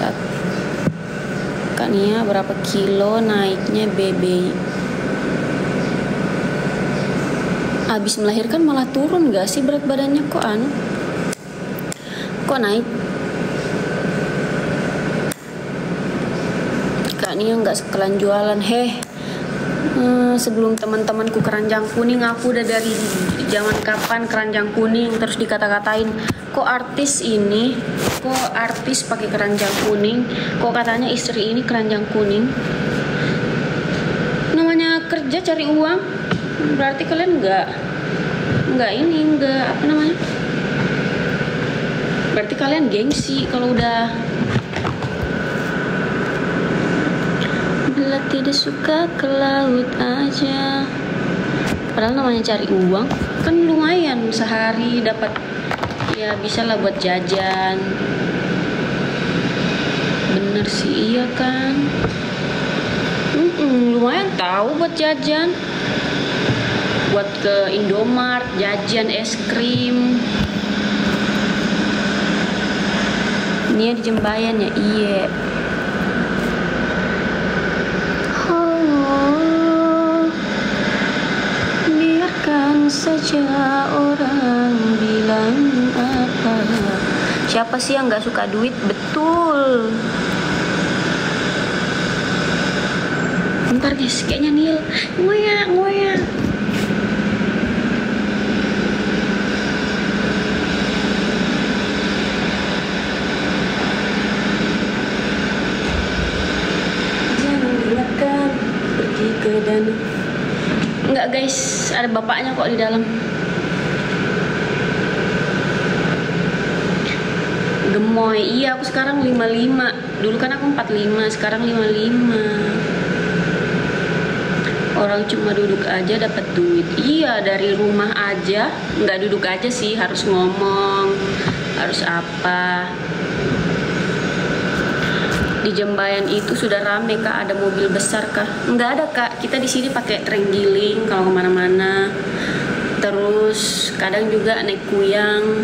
saat Kak Nia berapa kilo naiknya BB? Abis melahirkan malah turun gak sih berat badannya? Kok naik? Kak Nia nggak sekelan jualan. Sebelum teman-temanku keranjang kuning, aku udah dari zaman kapan keranjang kuning terus dikata-katain. Kok artis pakai keranjang kuning? Kok katanya istri ini keranjang kuning? Namanya kerja cari uang, berarti kalian nggak apa namanya? Berarti kalian gengsi kalau udah. Bila tidak suka ke laut aja. Padahal namanya cari uang kan lumayan, sehari dapat ya, bisa lah buat jajan. Bener sih, iya kan? Lumayan tahu buat jajan, buat ke Indomart jajan es krim. Nia di Jembayan ya? Iya. Biarkan saja orang bilang apa. Siapa sih yang gak suka duit? Betul. Bentar guys, kayaknya Nil ngoyak. Pergi ke danau. Enggak guys, ada bapaknya kok di dalam. Gemoy. Iya, aku sekarang 55. Dulu kan aku 45, sekarang 55. Orang cuma duduk aja dapat duit. Iya, dari rumah aja. Nggak duduk aja sih, harus ngomong, harus apa. Di Jembayan itu sudah rame kak, ada mobil besar kah? Nggak ada kak, kita di sini pakai terenggiling kalau kemana-mana. Terus kadang juga naik kuyang.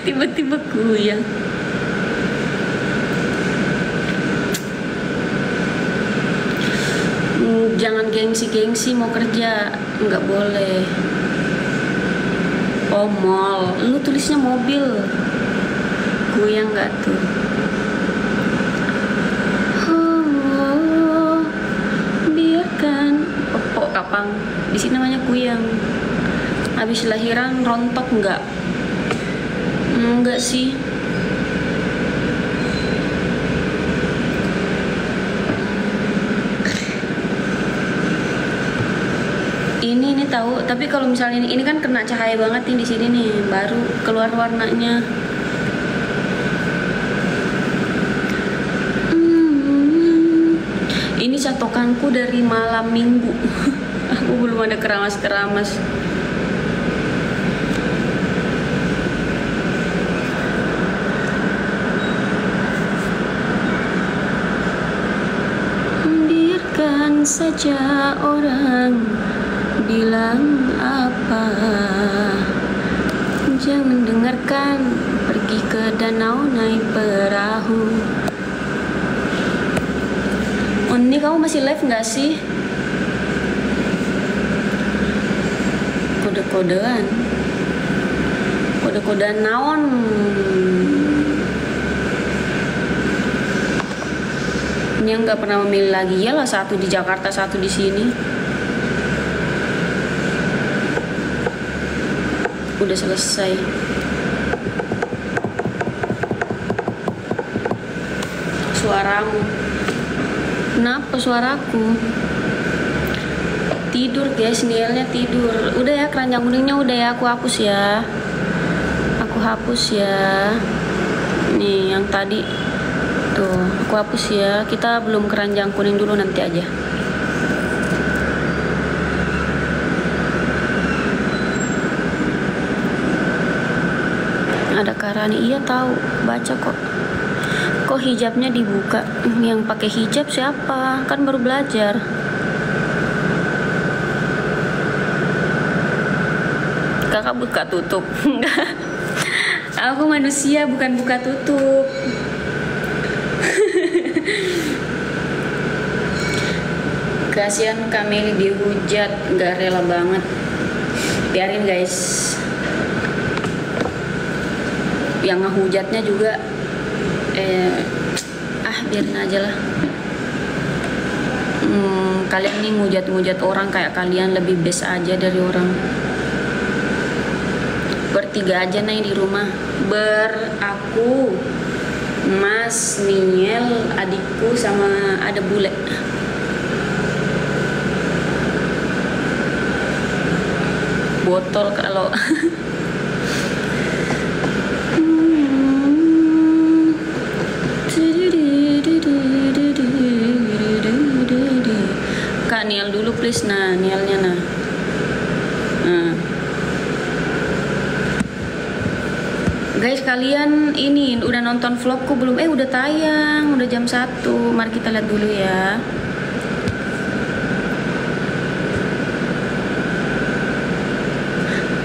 Tiba-tiba kuyang. Jangan gengsi-gengsi mau kerja, nggak boleh. Oh mall, lu tulisnya mobil. Kuyang nggak tuh? Biarkan pepok kapang, di sini namanya kuyang. Habis lahiran rontok nggak? Enggak sih. Ini tahu, tapi kalau misalnya ini kan kena cahaya banget nih di sini nih, baru keluar warnanya. Ini catokanku dari malam minggu. Aku belum ada keramas-keramas. Biarkan saja orang bilang apa. Jangan dengarkan, pergi ke danau naik perahu. Oh, ini kamu masih live nggak sih? Kode-kodean. Kode-kodean naon? Ini yang nggak pernah memilih lagi ya lah, satu di Jakarta, satu di sini. Udah selesai. Suaramu. Kenapa suaraku? Tidur guys, Nielnya tidur. Udah ya, keranjang kuningnya udah ya, aku hapus ya. Aku hapus ya. Nih yang tadi tuh, aku hapus ya. Kita belum keranjang kuning dulu, nanti aja. Ada Karani, iya tahu, baca kok. Kok hijabnya dibuka? Yang pakai hijab siapa? Kan baru belajar. Kakak buka tutup. Enggak. Aku manusia, bukan buka tutup. Kasihan Kak Meli dihujat, nggak rela banget. Biarin guys. Yang ngehujatnya juga biarin aja lah. Kalian nih ngujat-ngujat orang, kayak kalian lebih best aja dari orang. Bertiga aja nih di rumah. Aku, Mas, Niel, adikku, sama ada bule. Botol kalau Kak Niel dulu please. Nah, Nielnya nah. Guys, kalian ini udah nonton vlogku belum? Udah tayang, udah jam 1. Mari kita lihat dulu ya.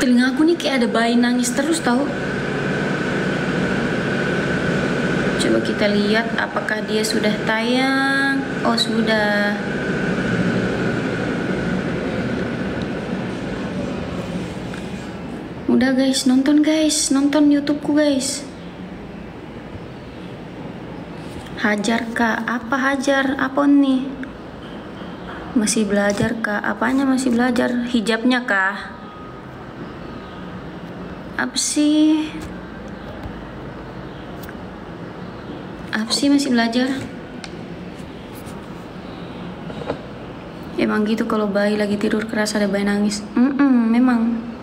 Telinga aku nih kayak ada bayi nangis terus tahu. Coba kita lihat apakah dia sudah tayang. Oh, sudah. Udah guys, nonton YouTubeku guys. Hajar Kak, apa hajar? Apa nih? Masih belajar Kak? Apanya masih belajar? Hijabnya Kak? Apa sih? Masih belajar? Emang gitu kalau bayi lagi tidur keras ada bayi nangis. Memang.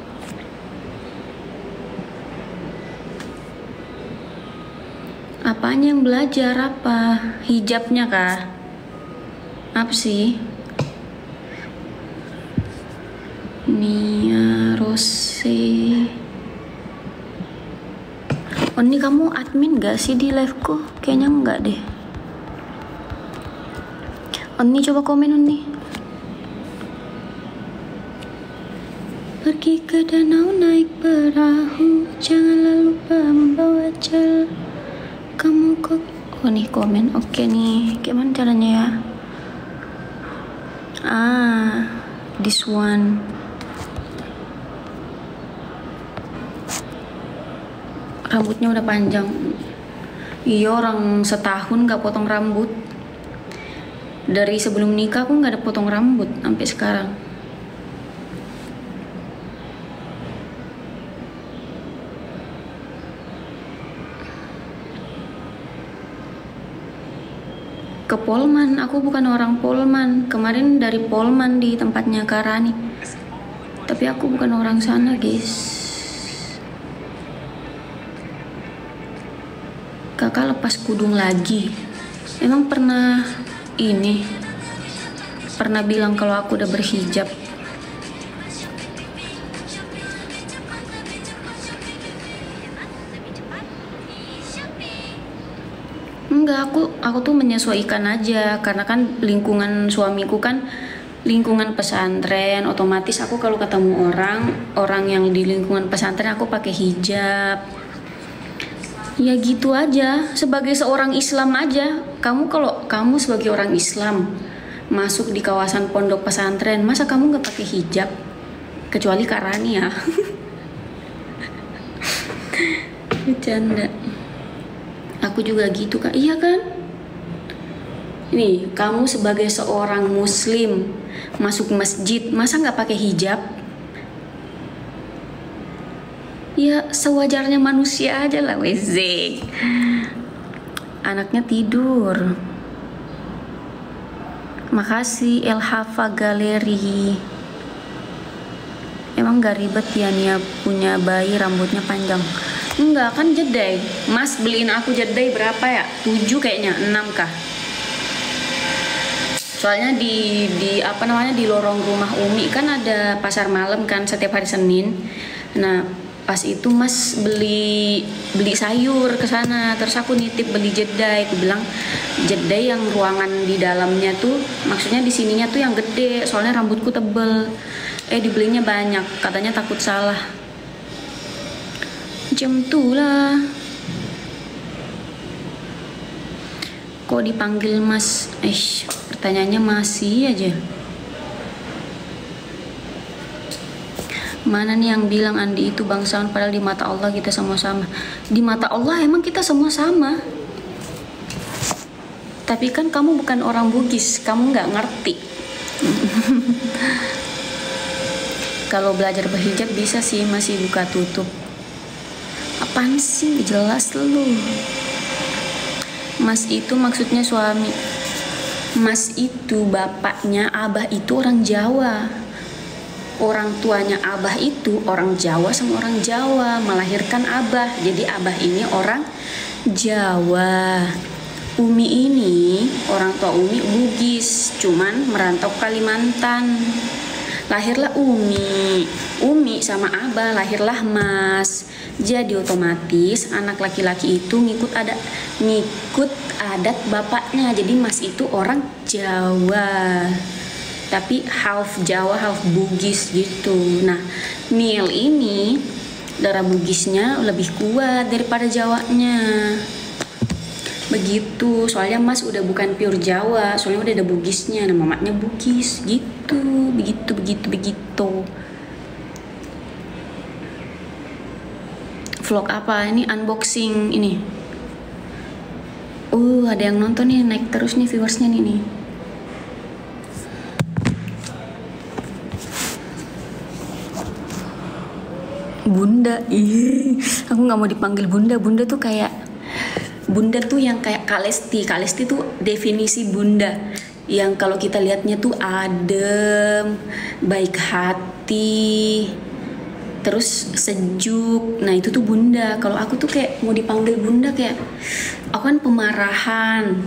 Apanya yang belajar? Apa? Hijabnya kah? Apa sih? Nia Rose. Oh, ini kamu admin gak sih di liveku? Kayaknya enggak deh. Oni coba komen Oni. Pergi ke danau naik perahu, janganlah lupa membawa jal. Kamu kok nih komen. Oke nih, gimana caranya ya? This one. Rambutnya udah panjang. Iya, orang setahun gak potong rambut. Dari sebelum nikah aku gak ada potong rambut sampai sekarang. Ke Polman, aku bukan orang Polman. Kemarin dari Polman di tempatnya Karani. Tapi aku bukan orang sana, guys. Kakak lepas kudung lagi. Emang pernah bilang kalau aku udah berhijab. Enggak, aku tuh menyesuaikan aja, karena kan lingkungan suamiku kan lingkungan pesantren, otomatis aku kalau ketemu orang yang di lingkungan pesantren aku pakai hijab. Ya gitu aja, sebagai seorang Islam aja. Kalau kamu sebagai orang Islam masuk di kawasan pondok pesantren, masa kamu nggak pakai hijab? Kecuali Karani ya. Bercanda. Aku juga gitu Kak. Iya kan? Nih, kamu sebagai seorang muslim masuk masjid, masa nggak pakai hijab? Ya sewajarnya manusia aja lah, wezek. Anaknya tidur. Makasih Elhafa Galeri. Emang gak ribet ya Nia punya bayi rambutnya panjang? Enggak, kan jedai. Mas beliin aku jedai berapa ya? 7 kayaknya, 6 kah? Soalnya di di lorong rumah Umi kan ada pasar malam kan setiap hari Senin. Nah, pas itu Mas beli sayur ke sana, terus aku nitip beli jedai. Aku bilang jedai yang ruangan di dalamnya tuh, maksudnya di sininya tuh yang gede, soalnya rambutku tebel. Dibelinya banyak, katanya takut salah. Jam tuh lah. Kok dipanggil Mas? Pertanyaannya masih aja. Mana nih yang bilang Andi itu bangsawan, padahal di mata Allah kita semua sama. Di mata Allah emang kita semua sama. Tapi kan kamu bukan orang Bugis, kamu nggak ngerti. Kalau belajar berhijab bisa sih, masih buka tutup. Apaan sih, jelas lu. Mas itu maksudnya suami. Mas itu bapaknya Abah itu orang Jawa. Orang tuanya Abah itu orang Jawa sama orang Jawa, melahirkan Abah. Jadi Abah ini orang Jawa. Umi ini, orang tua Umi Bugis, cuman merantau Kalimantan. Lahirlah Umi sama Abah lahirlah Mas. Jadi otomatis anak laki-laki itu ngikut adat bapaknya. Jadi Mas itu orang Jawa, tapi half Jawa half Bugis gitu. Nah, Niel ini darah Bugisnya lebih kuat daripada Jawanya. Begitu, soalnya Mas udah bukan pure Jawa, soalnya udah ada Bugisnya, nah mamanya Bugis gitu, begitu. Vlog apa ini, unboxing ini. Ada yang nonton nih, naik terus nih viewersnya nih. Bunda, aku nggak mau dipanggil Bunda. Bunda tuh yang kayak Kalesti. Kalesti tuh definisi Bunda yang kalau kita lihatnya tuh adem, baik hati, terus sejuk. Nah itu tuh Bunda. Kalau aku tuh kayak mau dipanggil Bunda, kayak aku kan pemarahan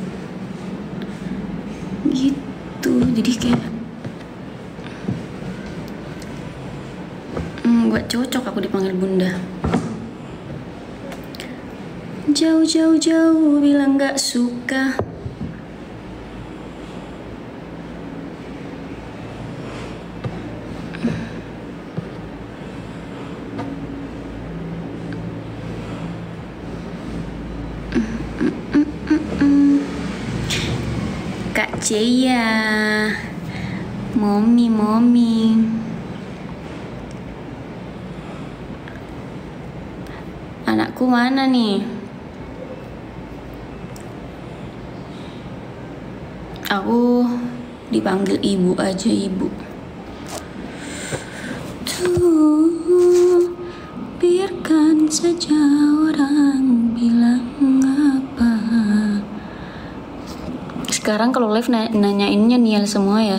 gitu. Jadi kayak gak cocok aku dipanggil Bunda. Jauh bilang gak suka. Kak Cia, Momi. Anakku mana nih? Aku dipanggil ibu aja, ibu. Tuh, biarkan saja orang bilang apa. Sekarang kalau live nanyainnya Niel semua ya.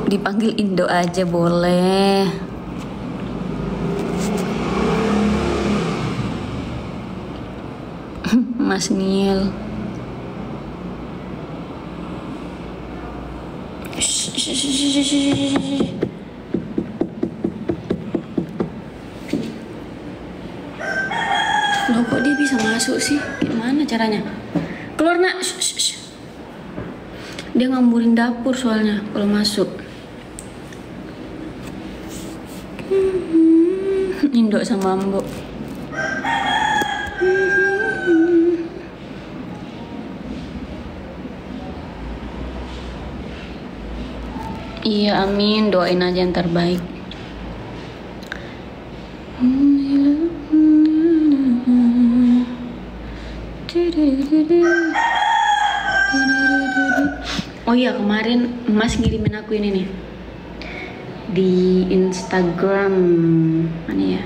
Dipanggil Indo aja boleh. Mas Niel. Loh kok dia bisa masuk sih? Gimana caranya? Keluar nak. Dia ngamburin dapur soalnya kalau masuk. Indo sama Mbok. Iya amin, doain aja yang terbaik. Oh iya, kemarin Mas ngirimin aku ini nih di Instagram. Mana ya?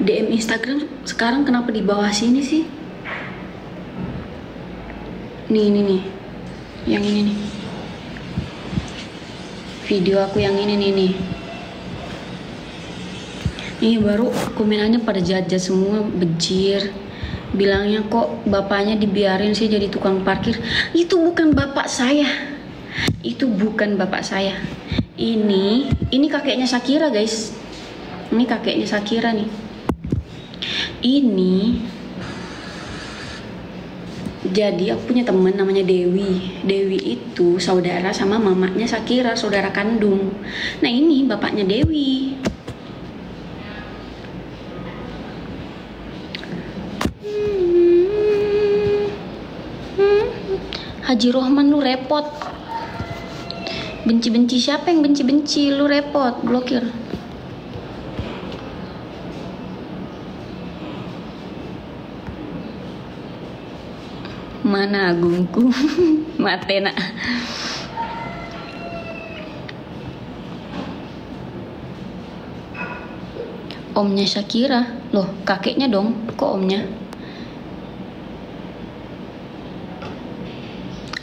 DM Instagram sekarang kenapa di bawah sini sih? Nih, yang ini nih. Video aku yang ini nih. Ini baru komenannya pada jahat semua, bejir. Bilangnya kok bapaknya dibiarin sih jadi tukang parkir. Itu bukan bapak saya. Itu bukan bapak saya. Ini kakeknya Shakira, guys. Ini kakeknya Shakira nih. Ini jadi aku punya temen namanya Dewi. Dewi itu saudara sama mamanya Shakira, saudara kandung. Nah ini bapaknya Dewi. Haji Rohman, lu repot. Benci-benci, siapa yang benci-benci? Lu repot, blokir. Mana agungku? Matena. Omnya Shakira. Loh, kakeknya dong. Kok omnya?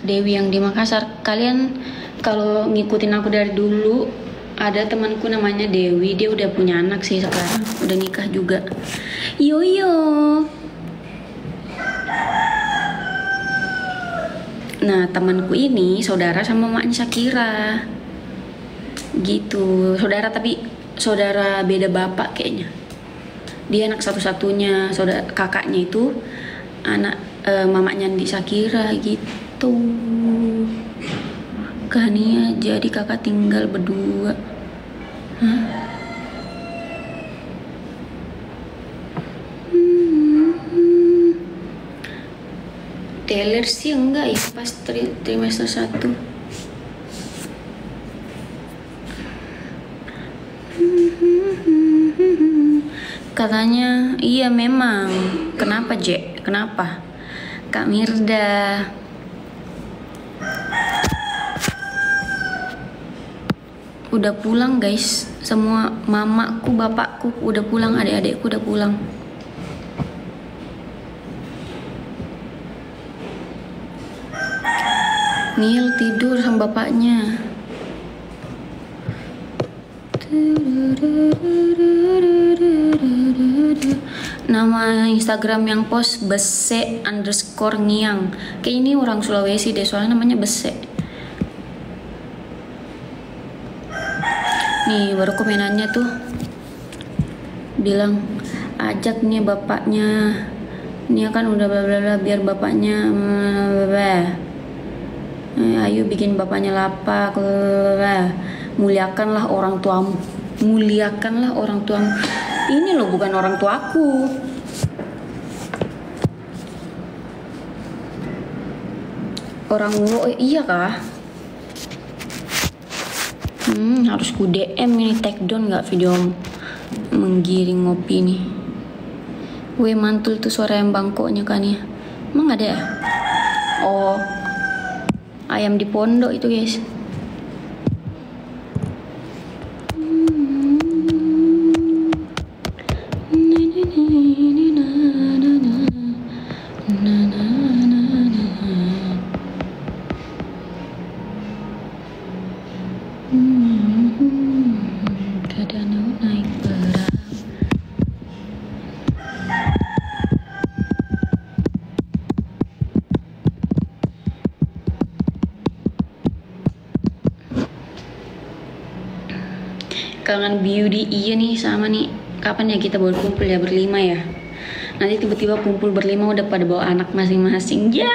Dewi yang di Makassar. Kalian kalau ngikutin aku dari dulu, ada temanku namanya Dewi. Dia udah punya anak sih sekarang. Udah nikah juga. Yo. Nah, temanku ini saudara sama maknya Shakira. Gitu. Saudara tapi saudara beda bapak kayaknya. Dia anak satu-satunya. Saudara kakaknya itu anak mamanya di Shakira gitu. Kania jadi kakak tinggal berdua. Hah? Taylor sih enggak ya pas trimester 1. Katanya iya memang. Kenapa Jek? Kenapa? Kak Mirda. Udah pulang guys. Semua mamaku, bapakku udah pulang, adik-adikku udah pulang. Neil tidur sama bapaknya. Nama Instagram yang post bese_ngiang. Kayak ini orang Sulawesi deh, soalnya namanya bese. Nih baru komenannya tuh bilang ajak nih bapaknya. Ini kan udah bla bla bla biar bapaknya ayo bikin bapaknya lapak. Muliakanlah orang tuamu. Muliakanlah orang tuamu. Ini loh bukan orang tuaku. Orang lo iya kah? Harus ku DM ini, take down nggak video menggiring ngopi nih. Weh mantul tuh suara yang bangkoknya kan ya. Emang ada ya? Oh, ayam di pondok itu guys. Kangen beauty iya nih sama nih. Kapan ya kita baru kumpul ya berlima ya? Nanti tiba-tiba kumpul berlima udah pada bawa anak masing-masing ya.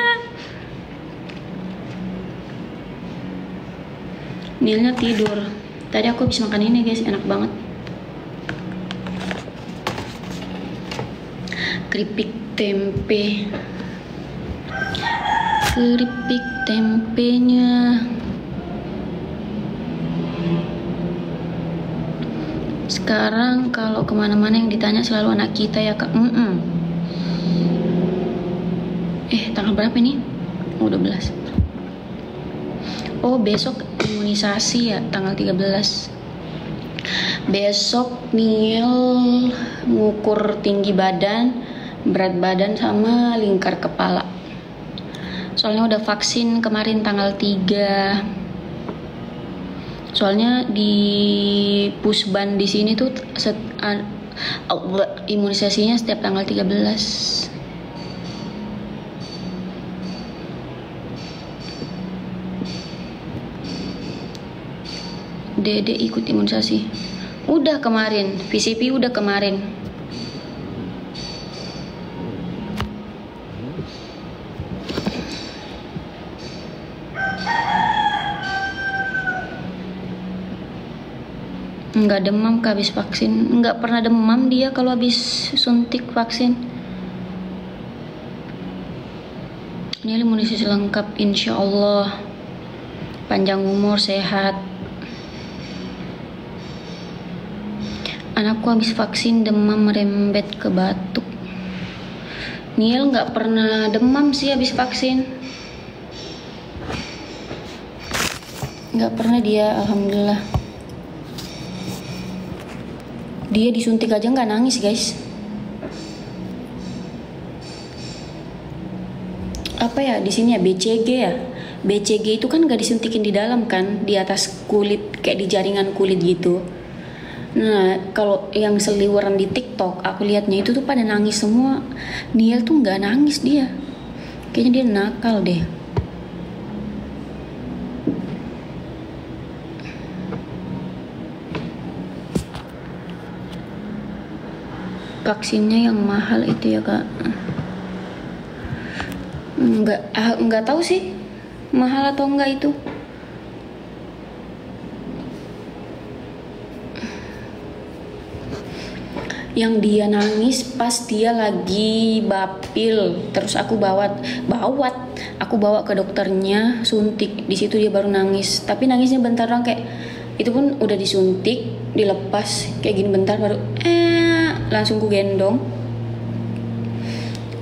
Nilnya tidur. Tadi aku habis makan ini guys, enak banget. Keripik tempe. Keripik tempenya. Sekarang kalau kemana-mana yang ditanya selalu anak kita ya kak. Tanggal berapa ini? 12. Oh besok imunisasi ya, tanggal 13. Besok Neil ngukur tinggi badan, berat badan sama lingkar kepala. Soalnya udah vaksin kemarin tanggal 3. Soalnya di pusban di sini tuh imunisasinya setiap tanggal 13. Dede ikut imunisasi. Udah kemarin, VCP udah kemarin. Nggak demam kak habis vaksin. Nggak pernah demam dia kalau habis suntik vaksin. Ini imunisasi lengkap, insya Allah. Panjang umur, sehat. Anakku habis vaksin demam merembet ke batuk. Niel nggak pernah demam sih habis vaksin. Nggak pernah dia, alhamdulillah. Dia disuntik aja nggak nangis, guys. Apa ya di sini ya, BCG ya. BCG itu kan nggak disuntikin di dalam kan, di atas kulit kayak di jaringan kulit gitu. Nah, kalau yang seliweran di TikTok aku lihatnya itu tuh pada nangis semua. Niel tuh nggak nangis dia. Kayaknya dia nakal deh. Vaksinnya yang mahal itu ya, Kak. Nggak tahu sih mahal atau enggak itu. Yang dia nangis pas dia lagi bapil, terus aku bawa ke dokternya suntik. Di situ dia baru nangis, tapi nangisnya bentar doang, kayak itu pun udah disuntik, dilepas kayak gini bentar baru langsung ku gendong,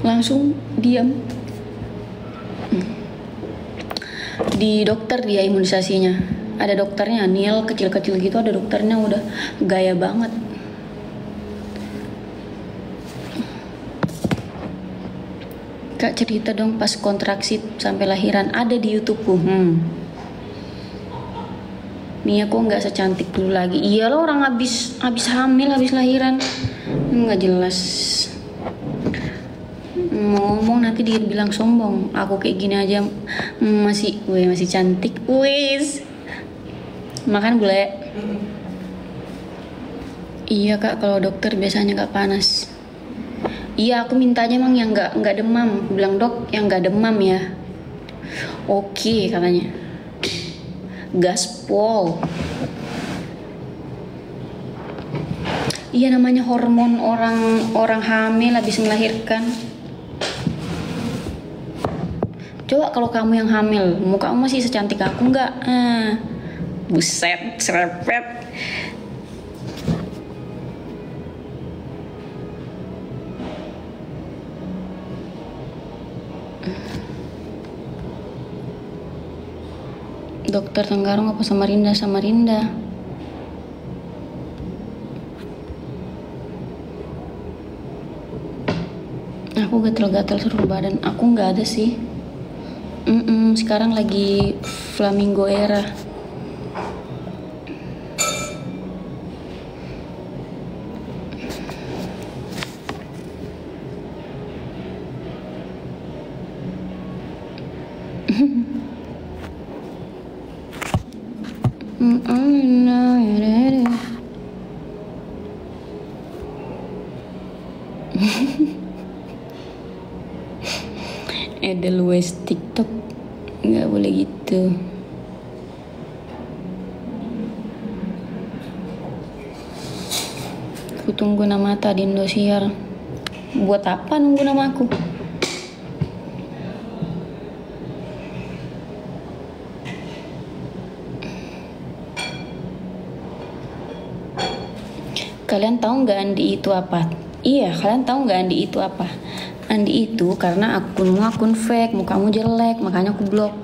langsung diam. Di dokter dia imunisasinya, ada dokternya. Niel kecil-kecil gitu, ada dokternya, udah gaya banget. Kak, cerita dong pas kontraksi sampai lahiran, ada di YouTubeku. Nih aku nggak secantik dulu lagi. Iya lo, orang habis hamil, habis lahiran, nggak jelas. Mau ngomong nanti dia bilang sombong. Aku kayak gini aja masih cantik. Wis. Makan bule. Iya Kak, kalau dokter biasanya nggak panas. Iya, aku mintanya emang yang nggak demam. Aku bilang, dok yang nggak demam ya. Oke katanya. Gaspol. Iya, namanya hormon orang hamil habis melahirkan. Coba kalau kamu yang hamil, mukamu masih secantik aku nggak? Buset, serepet. Dokter Tenggarong apa Samarinda? Samarinda. Aku gatel-gatel seluruh badan. Aku nggak ada sih. Sekarang lagi flamingo era. Edelweiss TikTok nggak boleh gitu. Aku tunggu nama di Indosiar. Buat apa nunggu nama aku? Kalian tahu nggak Andi itu apa? Iya, kalian tahu nggak Andi itu apa? Andi itu karena akunmu akun fake, mukamu jelek, makanya aku blok.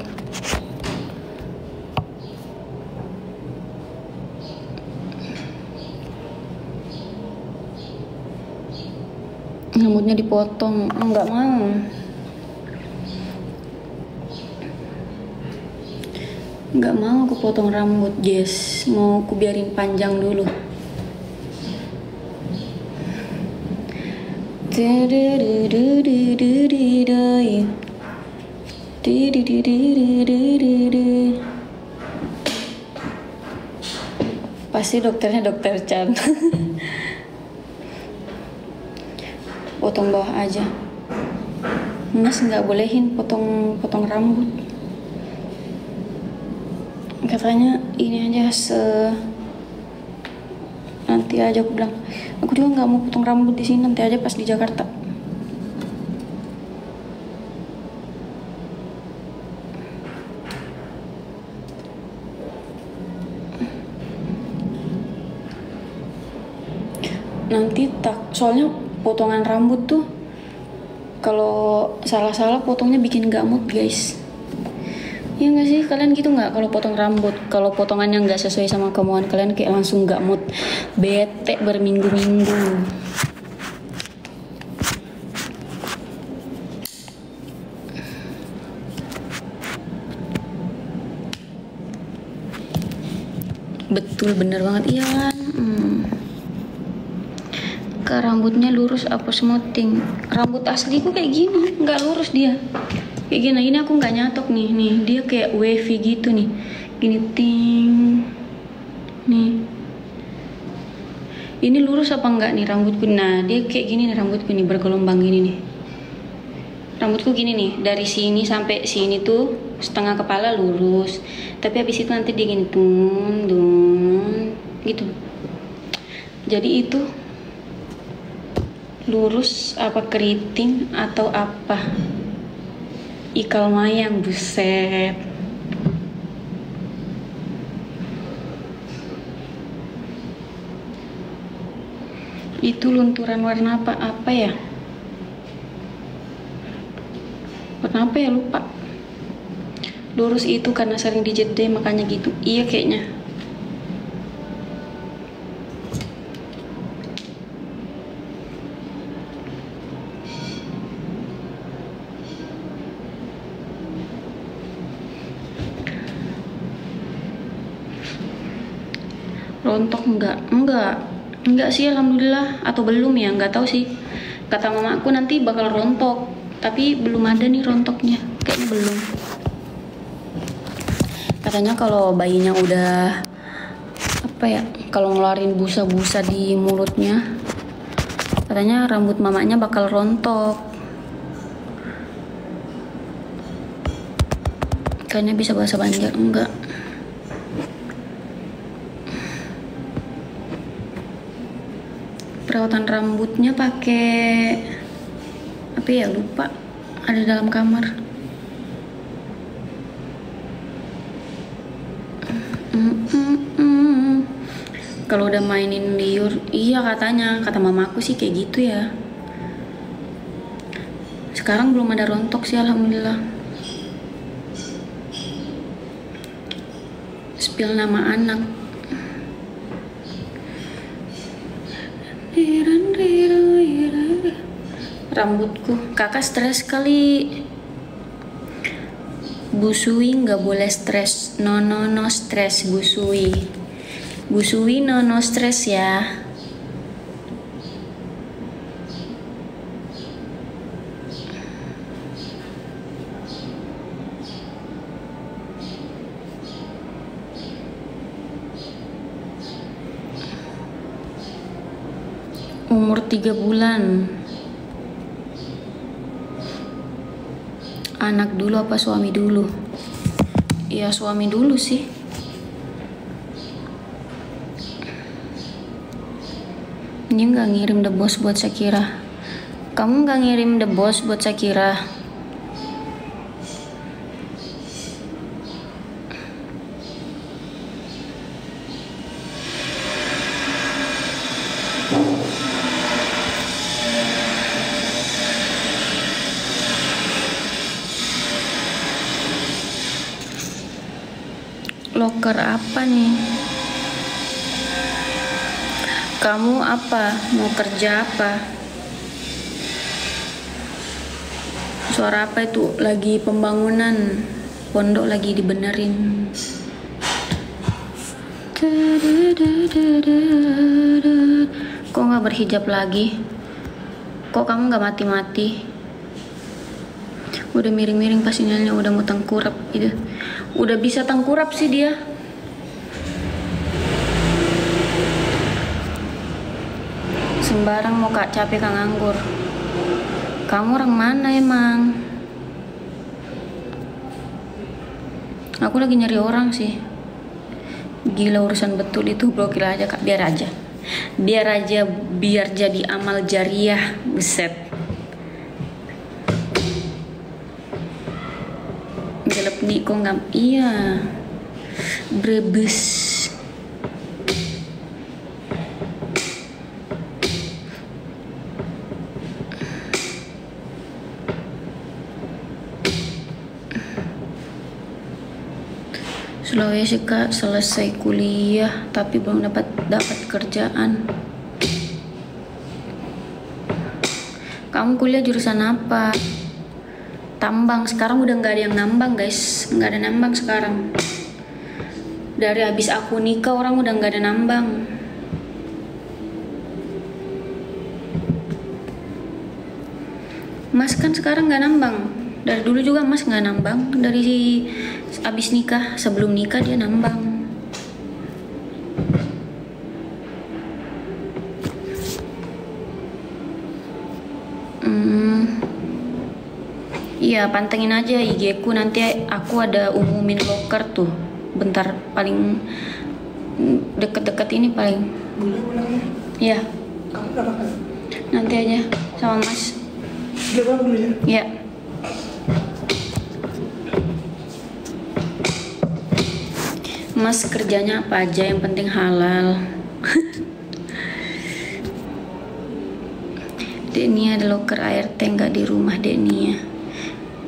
Rambutnya dipotong, nggak mau. Nggak mau aku potong rambut, Jess. Mau aku biarin panjang dulu. Pasti dokternya dokter Chan. Potong bawah aja. Mas nggak bolehin potong rambut. Katanya ini aja nanti aja. Aku bilang, aku juga nggak mau potong rambut di sini, nanti aja pas di Jakarta. nanti tak, soalnya potongan rambut tuh kalau salah-salah potongnya bikin gak mood guys. Iya nggak sih, kalian gitu nggak kalau potong rambut? Kalau potongannya nggak sesuai sama kemauan kalian kayak langsung nggak mood, bete berminggu-minggu. Betul, bener banget, iya kan? Kak, rambutnya lurus apa smoothing? Rambut asliku kayak gini, nggak lurus dia. Kayak gini, ini aku nggak nyatok nih, dia kayak wavy gitu nih, gini ting, nih. Ini lurus apa enggak nih rambutku? Nah, dia kayak gini nih rambutku nih, bergelombang gini nih. Rambutku gini nih, dari sini sampai sini tuh setengah kepala lurus, tapi habis itu nanti dia gini dun gitu. Jadi itu lurus apa keriting atau apa? Ikal mayang, buset. Itu lunturan warna apa ya? Warna apa ya, lupa. Lurus itu karena sering dijede makanya gitu. Iya kayaknya. Rontok enggak sih, alhamdulillah. Atau belum ya, nggak tahu sih. Kata mamaku nanti bakal rontok, tapi belum ada nih rontoknya, kayaknya belum. Katanya kalau bayinya udah apa ya, kalau ngeluarin busa-busa di mulutnya, katanya rambut mamanya bakal rontok. Kayaknya bisa bahasa Banjar, enggak. Perawatan rambutnya pakai apa ya, lupa, ada dalam kamar. Kalau udah mainin liur, iya katanya, kata mamaku sih kayak gitu ya. Sekarang belum ada rontok sih, alhamdulillah. Spill nama anak. Rambutku, kakak stres kali. Busui nggak boleh stres, no stres. Busui no stres ya. Umur 3 bulan. Anak dulu apa suami dulu? Ya suami dulu sih. Dia nggak ngirim The Boss buat Shakira. Kamu nggak ngirim The Boss buat Shakira? Loker apa nih? Kamu apa? Mau kerja apa? Suara apa itu? Lagi pembangunan. Pondok lagi dibenerin. Kok nggak berhijab lagi? Kok kamu nggak mati-mati? Udah miring-miring pas sinyalnya, udah mau tengkurap gitu. Udah bisa tengkurap sih dia. Sembarang mau kak, capek kak nganggur. Kamu orang mana emang? Aku lagi nyari orang sih. Gila urusan betul itu, blokir aja kak, biar aja. Biar jadi amal jariah, buset. Gelap nih kok nggak, iya. Brebes. Sulawesi Kak, selesai kuliah tapi belum dapat kerjaan. Kamu kuliah jurusan apa? Tambang. Sekarang udah nggak ada yang nambang guys, nggak ada nambang sekarang. Dari habis aku nikah orang udah nggak ada nambang. Mas kan sekarang nggak nambang. Dari dulu juga Mas nggak nambang. Dari habis nikah, sebelum nikah dia nambang. Iya, pantengin aja IG ku, nanti aku ada umumin loker tuh. Bentar, paling deket-deket ini paling. Iya. Nanti aja sama Mas. Iya. Mas kerjanya apa aja, yang penting halal. Denia ada loker ART nggak di rumah Denia?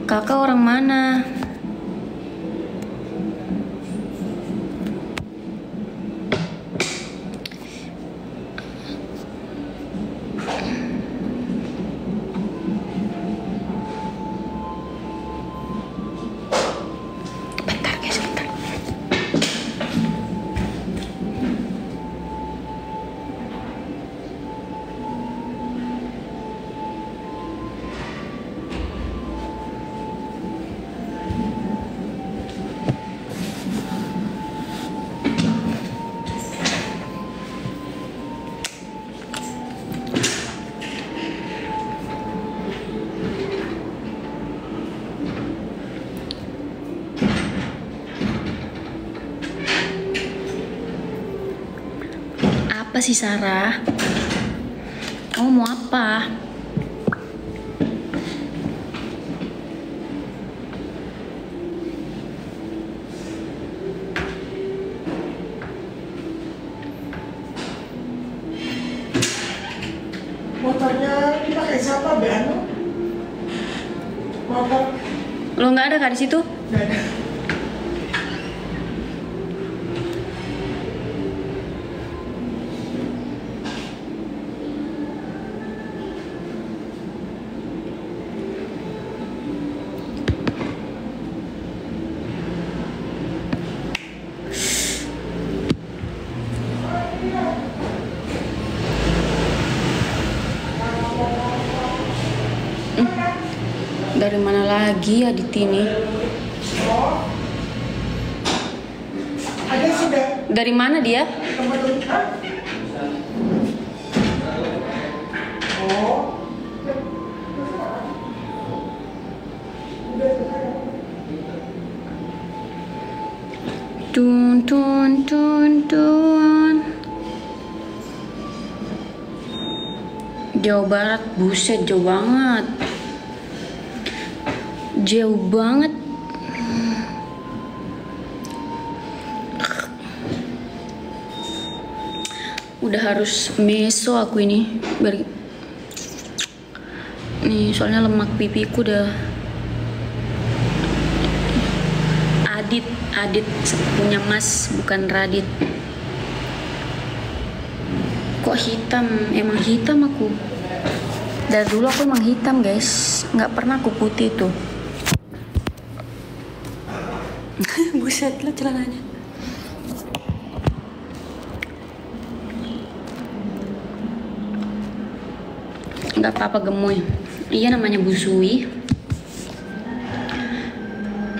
Kakak orang mana? Bentar guys, bentar. Apa sih Sarah? Kamu mau apa? Motornya dipakai siapa, Beano? Motor? Lo nggak ada kak di situ? Nggak ada. Dari mana lagi Adit ini? Ada sudah. Dari mana dia? Tempat tulisan. Oh. Tun tun tun tun. Jawa Barat, buset jauh banget. Jauh banget. Udah harus meso aku ini. Nih, soalnya lemak pipiku udah. Adit punya Mas, bukan Radit. Kok hitam? Emang hitam aku. Dari dulu aku emang hitam guys, nggak pernah aku putih tuh. Buset lah celananya. Nggak apa-apa gemoy. Iya namanya busui.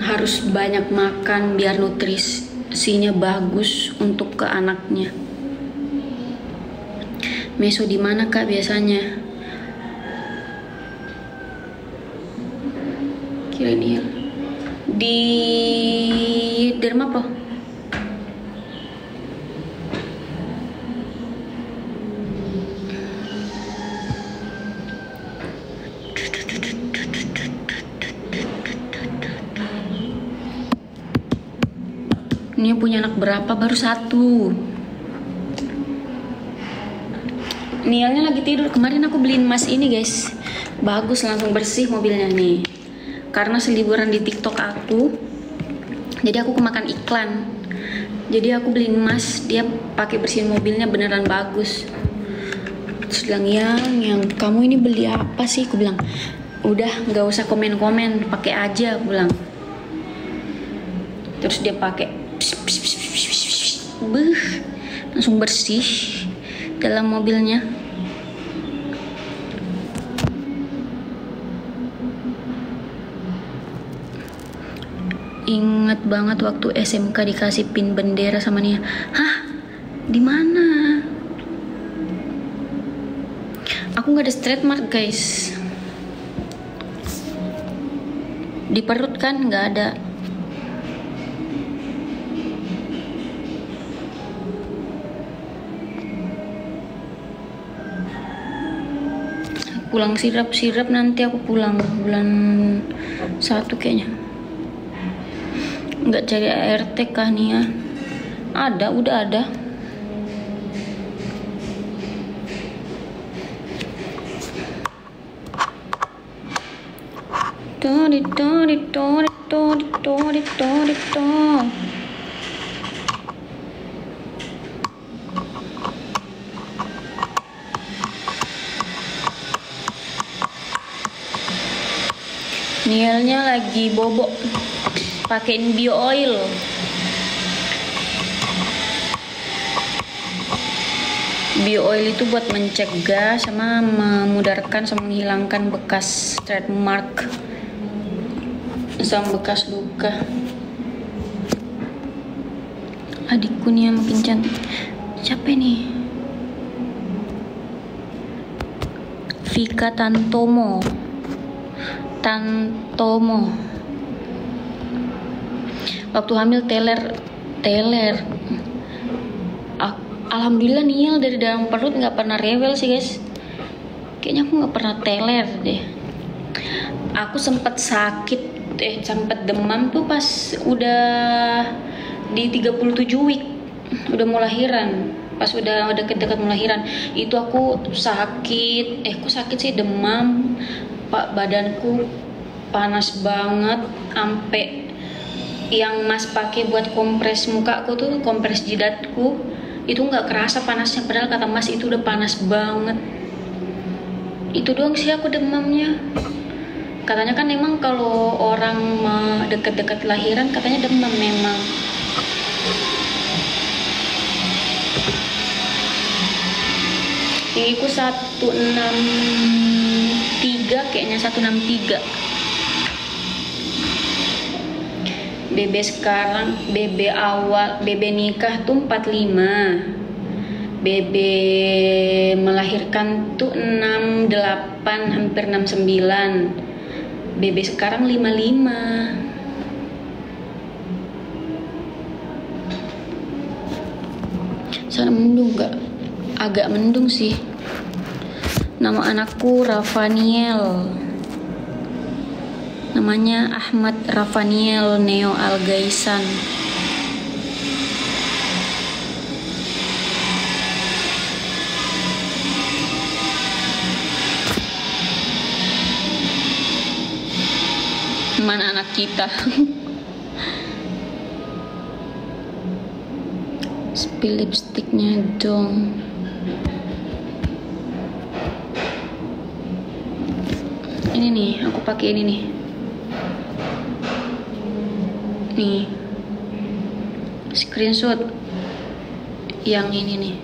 Harus banyak makan biar nutrisinya bagus untuk ke anaknya. Meso di mana kak biasanya? Kirain iya. Di Dermapo. Ini punya anak berapa? Baru 1. Nialnya lagi tidur. Kemarin aku beliin Mas ini guys. Bagus, langsung bersih mobilnya nih. Karena seliburan di TikTok aku, Jadi aku kemakan iklan. Jadi aku beliin Mas, dia pakai bersihin mobilnya beneran bagus. Terus bilang, yang kamu ini beli apa sih? Aku bilang, udah nggak usah komen-komen, pakai aja, aku bilang. Terus dia pakai, langsung bersih dalam mobilnya. Ingat banget waktu SMK dikasih pin bendera sama Nia. Hah? Di mana? Aku nggak ada stretch mark guys. Di perut kan nggak ada. Pulang sirap nanti aku pulang bulan 1 kayaknya. Nggak cari ART kah Nia? Ada, udah ada. Nielnya lagi bobok, pakein bio oil. Bio oil itu buat mencegah sama memudarkan sama menghilangkan bekas stretch mark sama bekas luka. Adikku nih yang makin cantik. Siapa nih? Vika Tantomo. Waktu hamil teler. Alhamdulillah Niel dari dalam perut nggak pernah rewel sih guys. Kayaknya aku nggak pernah teler deh. Aku sempat sempat demam tuh pas udah di 37 week, udah mau lahiran. Pas udah dekat mau lahiran, itu aku sakit. Kok sakit sih, demam. Badanku panas banget, sampai yang Mas pakai buat kompres mukaku tuh, kompres jidatku itu nggak kerasa panasnya, padahal kata Mas itu udah panas banget. Itu doang sih aku demamnya. Katanya kan emang kalau orang deket-deket lahiran katanya demam memang. Tinggiku 163 kayaknya, 163. BB sekarang, BB awal, BB nikah tuh 45. BB melahirkan tuh 68, hampir 69. BB sekarang 55. Sana mendung gak? Agak mendung sih. Nama anakku Rafaniel. Namanya Ahmad Rafaniel Neo Algaisan. Mana anak kita? Spill lipstiknya dong. Ini nih, aku pakai ini nih. Nih. Screenshot yang ini nih.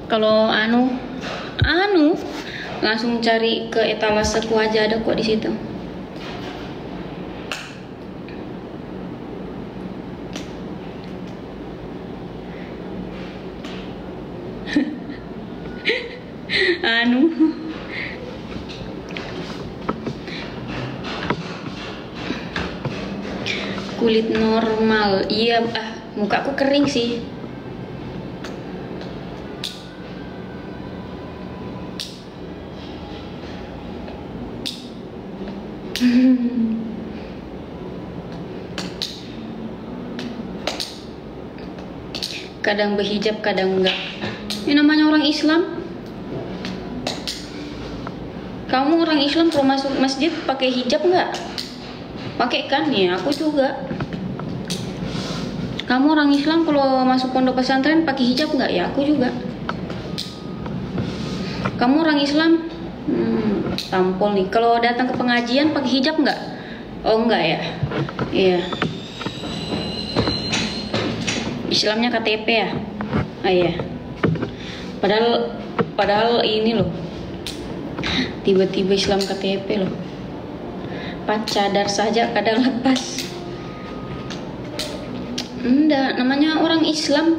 Kalau anu langsung cari ke etalaseku aja, ada kok di situ. Kulit normal, iya. Mukaku kering sih. Kadang berhijab, kadang enggak. Ini namanya orang Islam. Kamu orang Islam kalau masuk masjid pakai hijab nggak? Pakai kan ya, aku juga. Kamu orang Islam kalau masuk pondok pesantren pakai hijab nggak? Ya aku juga. Kamu orang Islam tampol nih. Kalau datang ke pengajian pakai hijab nggak? Oh enggak ya? Iya. Islamnya KTP ya? Ah iya. Padahal ini loh. Tiba-tiba Islam KTP loh. Cadar saja kadang lepas. Enggak, namanya orang Islam.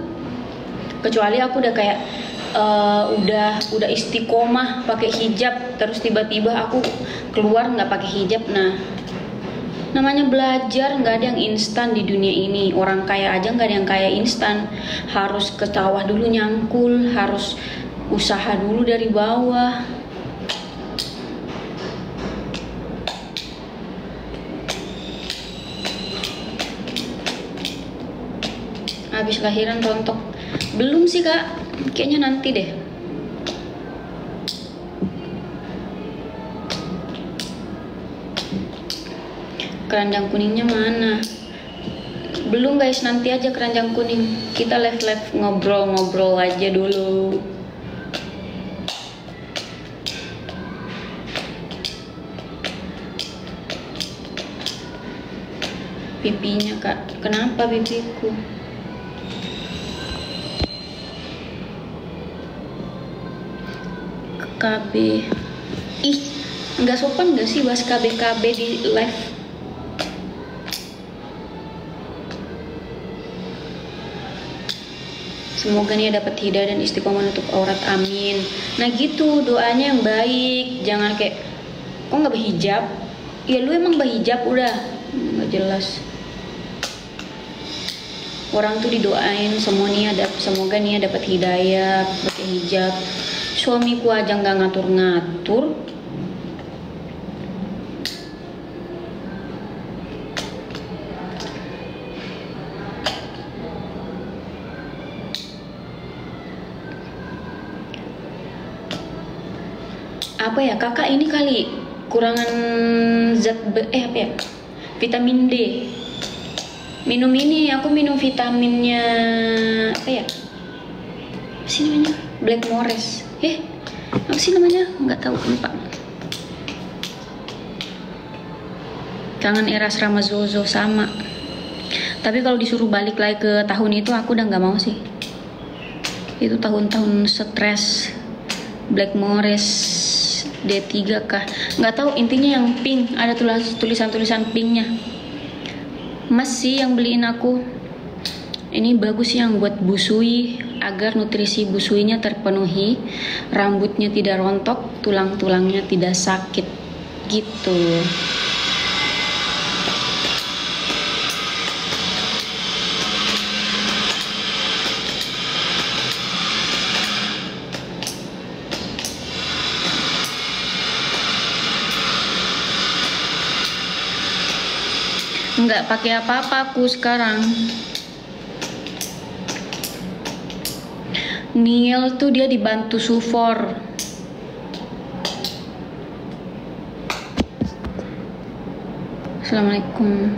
Kecuali aku udah kayak udah istiqomah pakai hijab, terus tiba-tiba aku keluar nggak pakai hijab. Nah, namanya belajar, nggak ada yang instan di dunia ini. Orang kaya aja nggak ada yang kaya instan. Harus ke sawah dulu nyangkul, harus usaha dulu dari bawah. Habis lahiran rontok. Belum sih kak, kayaknya nanti deh. Keranjang kuningnya mana? Belum guys, nanti aja keranjang kuning. Kita live ngobrol-ngobrol aja dulu. Pipinya kak, kenapa pipiku? KB. Ih, nggak sopan nggak sih bahas KB di live? Semoga nih dapat hidayah dan istiqomah untuk aurat, amin. Nah gitu doanya yang baik. Jangan kayak kok nggak berhijab? Ya lu emang berhijab udah nggak jelas. Orang tuh didoain semoga nih dapat hidayah pakai hijab. Suamiku aja nggak ngatur-ngatur. Apa ya kakak, ini kali kurangan apa ya, vitamin D. Minum ini, aku minum vitaminnya apa ya, apa sih namanya, Blackmores. Apa sih namanya? Nggak tahu, lupa. Kangen Eras Ramazozo sama. Tapi kalau disuruh balik lagi ke tahun itu aku udah nggak mau sih. Itu tahun-tahun stres. Blackmores D3 kah? Nggak tahu, intinya yang pink, ada tulisan-tulisan pinknya. Mas sih yang beliin aku. Ini bagus yang buat busui, agar nutrisi busuinya terpenuhi, rambutnya tidak rontok, tulang-tulangnya tidak sakit gitu. Nggak pakai apa-apa aku sekarang. Niel tuh dia dibantu Sufor. Assalamualaikum.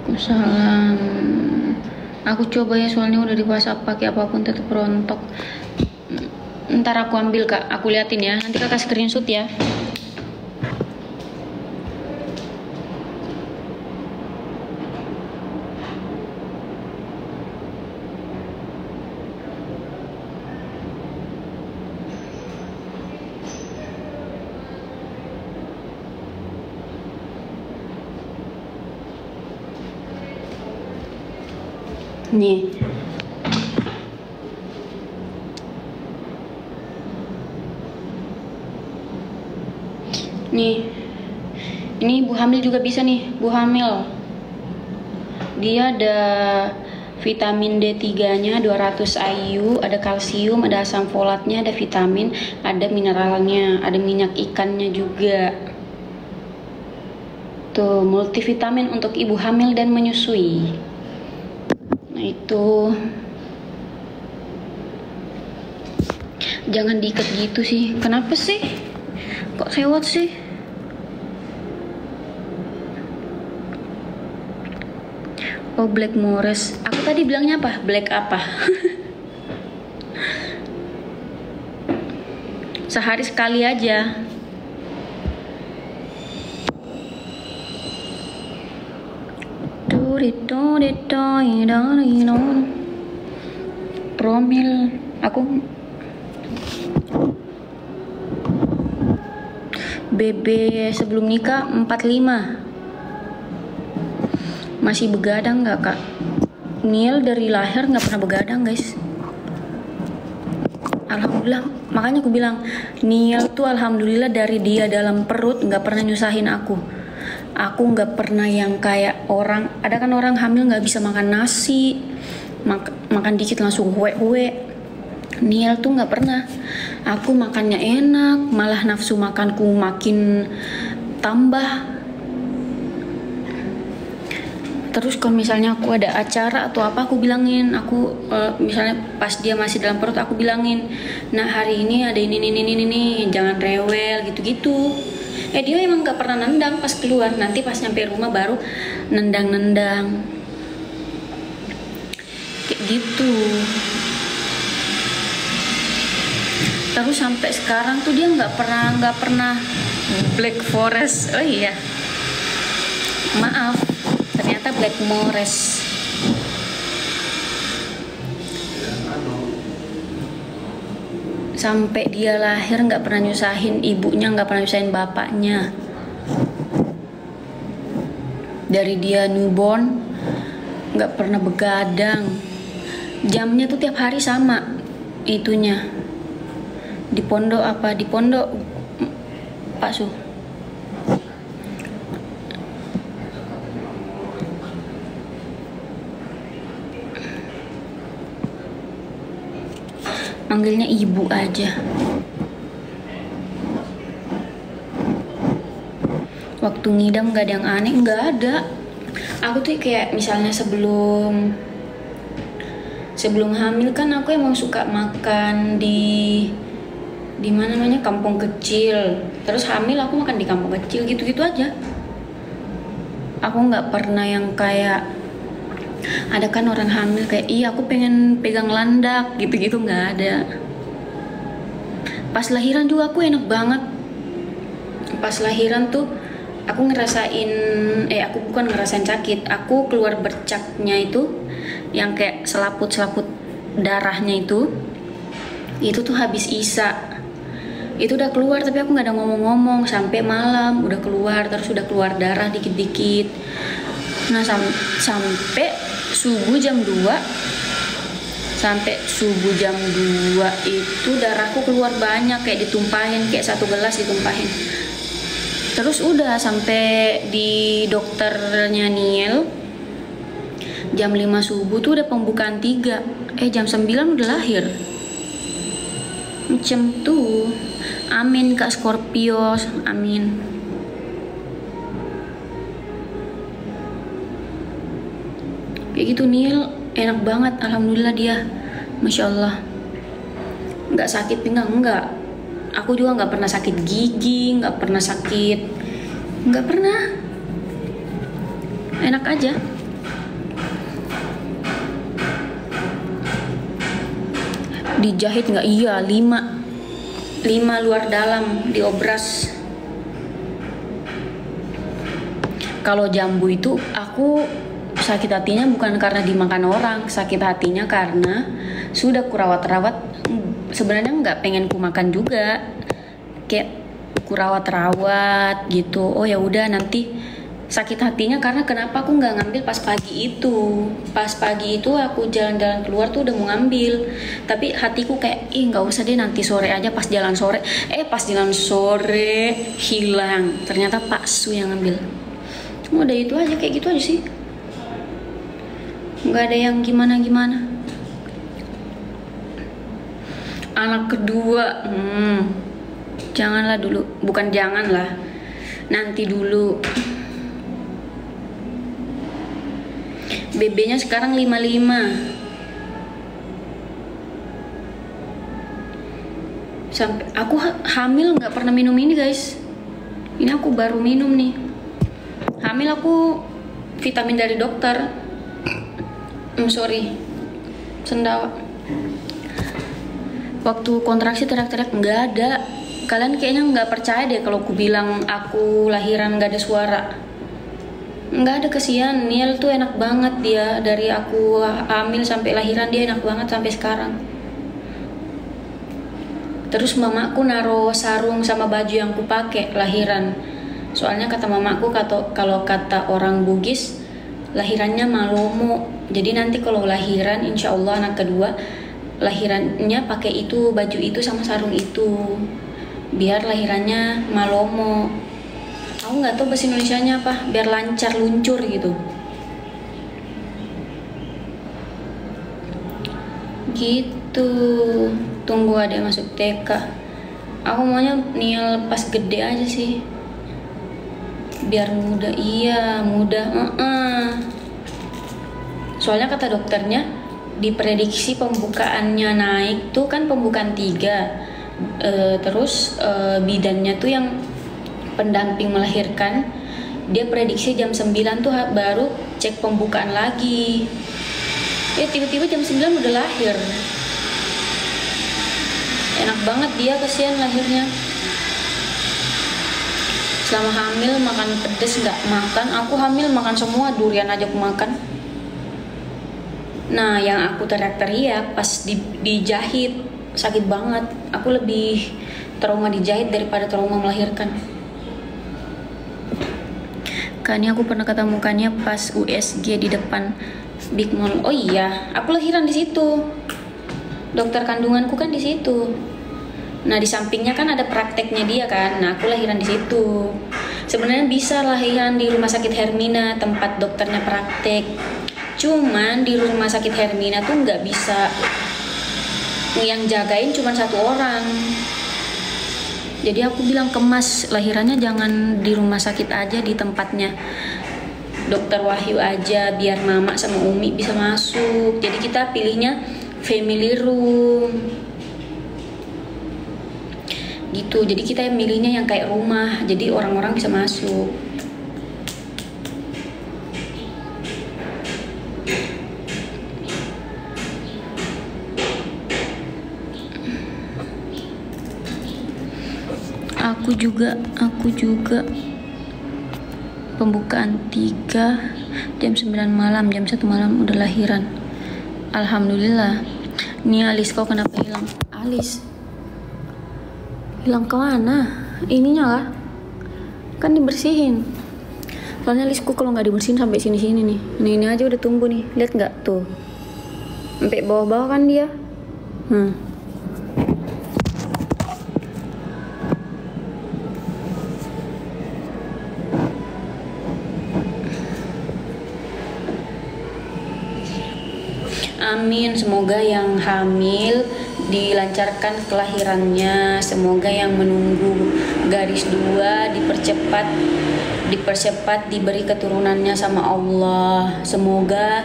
Waalaikumsalam. Aku coba ya, soalnya udah di WhatsApp pakai apapun tetap rontok. Ntar aku ambil kak, aku liatin ya. Nanti kakak screenshot ya. Nih. Nih. Ini ibu hamil juga bisa nih, ibu hamil. Dia ada vitamin D3-nya 200 IU, ada kalsium, ada asam folatnya, ada vitamin, ada mineralnya, ada minyak ikannya juga. Tuh, multivitamin untuk ibu hamil dan menyusui. Nah itu, jangan diikat gitu sih. Kenapa sih? Kok sewot sih? Oh, Blackmores. Aku tadi bilangnya apa? Black apa? Sehari sekali aja. Promil. Aku BB sebelum nikah 45. Masih begadang nggak kak? Niel dari lahir nggak pernah begadang guys. Alhamdulillah, makanya aku bilang Niel tuh alhamdulillah dari dia dalam perut nggak pernah nyusahin aku. Aku nggak pernah yang kayak orang, ada kan orang hamil nggak bisa makan nasi, makan dikit langsung huwe-huwe. Niel tuh nggak pernah. Aku makannya enak, malah nafsu makanku makin tambah. Terus kalau misalnya aku ada acara atau apa, aku bilangin, misalnya pas dia masih dalam perut aku bilangin, nah hari ini ada ini, jangan rewel gitu-gitu. Dia emang gak pernah nendang pas keluar, nanti pas nyampe rumah baru nendang-nendang kayak gitu. Terus sampai sekarang tuh dia nggak pernah Black Forest. Oh iya, maaf, ternyata Blackmores. Sampai dia lahir nggak pernah nyusahin ibunya, nggak pernah nyusahin bapaknya. Dari dia newborn nggak pernah begadang. Jamnya tuh tiap hari sama itunya. Di pondok Pak Su. Manggilnya ibu aja. Waktu ngidam gak ada yang aneh, nggak ada. Aku tuh kayak misalnya sebelum hamil kan aku emang suka makan di mana namanya kampung kecil. Terus hamil aku makan di kampung kecil gitu-gitu aja. Aku nggak pernah yang kayak ada kan orang hamil kayak aku pengen pegang landak gitu-gitu, nggak ada. Pas lahiran juga aku enak banget. Pas lahiran tuh aku ngerasain aku bukan ngerasain sakit, aku keluar bercaknya itu yang kayak selaput darahnya itu tuh habis Isya. Itu udah keluar tapi aku nggak ada ngomong-ngomong sampai malam udah keluar, terus udah keluar darah dikit-dikit. Nah sampai subuh jam 2 itu darahku keluar banyak, kayak ditumpahin, kayak 1 gelas ditumpahin. Terus udah sampai di dokternya Niel jam 5 subuh tuh udah pembukaan 3. Jam 9 udah lahir. Macam tuh. Amin Kak Scorpio, amin. Kayak gitu Niel enak banget, alhamdulillah dia, masya Allah. Nggak sakit pinggang, nggak. Aku juga nggak pernah sakit gigi, nggak pernah sakit, nggak pernah. Enak aja. Dijahit nggak? Iya, 5 luar dalam diobras. Kalau jambu itu aku sakit hatinya bukan karena dimakan orang, sakit hatinya karena sudah kurawat-rawat. Sebenarnya nggak pengen ku makan juga, kayak kurawat-rawat gitu. Oh ya udah, nanti sakit hatinya karena kenapa aku nggak ngambil pas pagi itu. Pas pagi itu aku jalan-jalan keluar tuh udah mau ngambil, tapi hatiku kayak nggak usah deh, nanti sore aja. Pas jalan sore hilang, ternyata Pak Su yang ngambil. Udah itu aja, kayak gitu aja sih, nggak ada yang gimana-gimana. Anak kedua janganlah dulu, bukan janganlah, nanti dulu. BB-nya sekarang 55. Sampai aku hamil nggak pernah minum ini guys. Ini aku baru minum nih. Hamil aku vitamin dari dokter. Sorry, sendawa. Waktu kontraksi teriak-teriak nggak ada. Kalian kayaknya nggak percaya deh kalau aku bilang aku lahiran nggak ada suara. Nggak ada, kesian. Niel tuh enak banget dia, dari aku hamil sampai lahiran dia enak banget sampai sekarang. Terus mamaku naruh sarung sama baju yang ku pakai lahiran. Soalnya kata mamaku kalau kata orang Bugis lahirannya malomo. Jadi nanti kalau lahiran insya Allah anak kedua lahirannya pakai itu, baju itu sama sarung itu. Biar lahirannya malomo. Aku nggak tahu bahasa Indonesianya apa, biar lancar luncur gitu. Gitu. Tunggu adek masuk TK. Aku maunya Niel pas gede aja sih. Biar muda, iya muda. Soalnya kata dokternya diprediksi pembukaannya naik tuh kan pembukaan 3. Terus bidannya tuh yang pendamping melahirkan, dia prediksi jam 9 tuh baru cek pembukaan lagi. Tiba-tiba jam 9 udah lahir. Enak banget dia, kasihan lahirnya. Selama hamil makan pedes nggak makan. Aku hamil makan semua, durian aja aku makan. Nah, yang aku teriak-teriak pas dijahit sakit banget. Aku lebih trauma dijahit daripada trauma melahirkan. Kan aku pernah ketemu mukanya pas USG di depan Big Mall. Oh iya, aku lahiran di situ. Dokter kandunganku kan di situ. Nah, di sampingnya kan ada prakteknya dia kan. Nah, aku lahiran di situ. Sebenarnya bisa lahiran di Rumah Sakit Hermina, tempat dokternya praktek. Cuman di Rumah Sakit Hermina tuh nggak bisa, yang jagain cuma 1 orang. Jadi aku bilang ke Mas, lahirannya jangan di rumah sakit aja, di tempatnya Dokter Wahyu aja, biar Mama sama Umi bisa masuk. Jadi kita pilihnya family room gitu. Jadi kita milihnya yang kayak rumah, jadi orang-orang bisa masuk. Aku juga pembukaan 3 jam 9 malam, jam 1 malam udah lahiran. Alhamdulillah. Nih alis kau kenapa hilang? Alis hilang kemana? Ininya lah, kan dibersihin. Soalnya alisku kalau nggak dibersihin sampai sini-sini nih. Ini aja udah tumbuh nih, lihat nggak tuh? Sampai bawah-bawah kan dia. Amin, semoga yang hamil dilancarkan kelahirannya, semoga yang menunggu garis 2 dipercepat diberi keturunannya sama Allah. Semoga